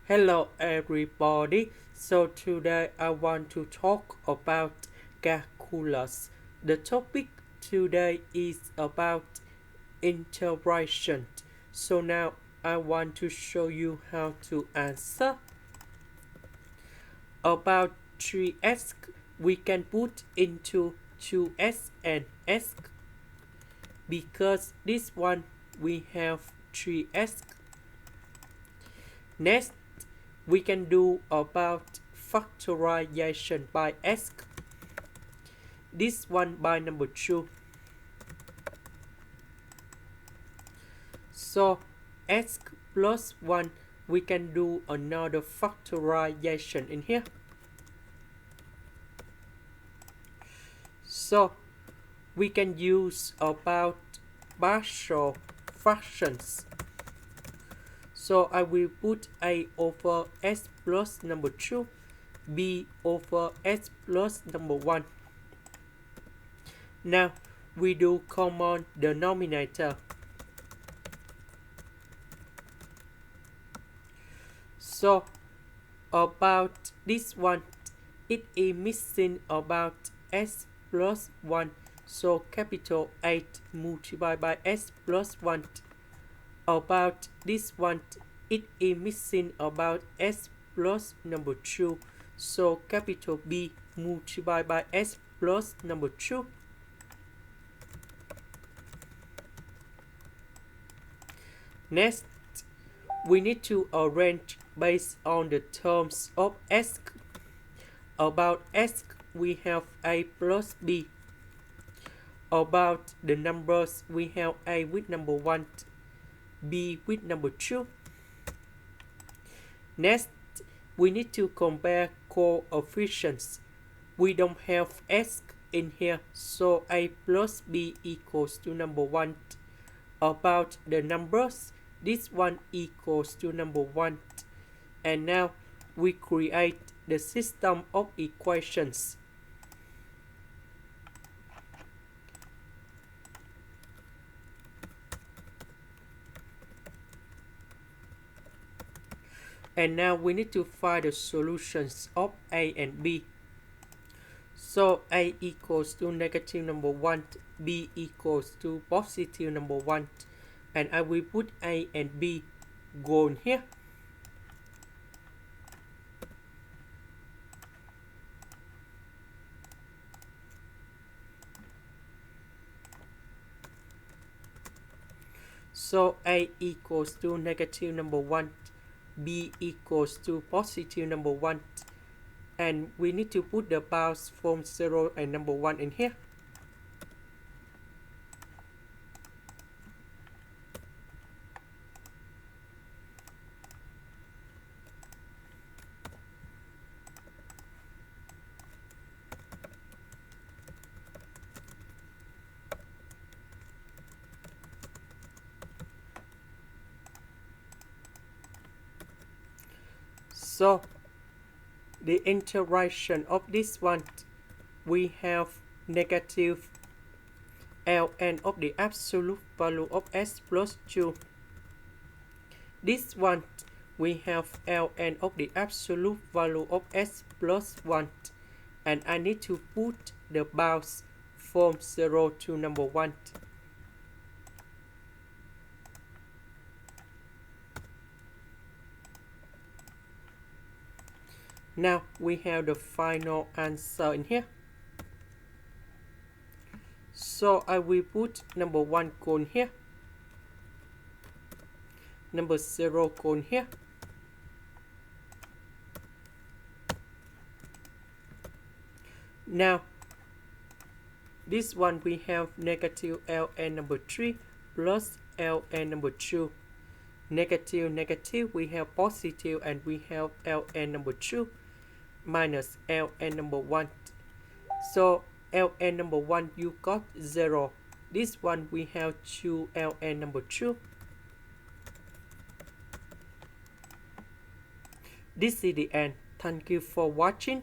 Hello everybody. So today I want to talk about calculus. The topic today is about integration. So now I want to show you how to answer. About 3x we can put into 2s and s because this one we have 3s. Next we can do about factorization by s. This one by number 2. So s plus 1 we can do another factorization in here. So we can use about partial fractions. So I will put a over s plus number 2, b over s plus number 1. Now we do common denominator. So about this one, it is missing about s plus 1. So capital 8 multiplied by s plus 1. About this one, it is missing about s plus number 2. So capital B multiplied by s plus number 2. Next, we need to arrange based on the terms of s. About s, we have a plus b. About the numbers, we have a with number 1, b with number 2. Next, we need to compare coefficients. We don't have s in here, so a plus b equals to number 1. About the numbers, this one equals to number 1. And now we create the system of equations. And now we need to find the solutions of a and b. So a equals to negative number 1, b equals to positive number 1. And I will put a and b go in here. So a equals to negative number 1, b equals to positive number 1. And we need to put the bounds from 0 and number 1 in here. So the integration of this one, we have negative ln of the absolute value of s plus 2. This one, we have ln of the absolute value of s plus 1. And I need to put the bounds from 0 to number 1. Now we have the final answer in here. So I will put number 1 cone here. Number 0 cone here. Now this one we have negative ln number 3 plus ln number 2. Negative, negative, we have positive, and we have ln number 2 minus ln number 1. So ln number 1 you got 0. This one we have 2 ln number 2. This is the end. Thank you for watching.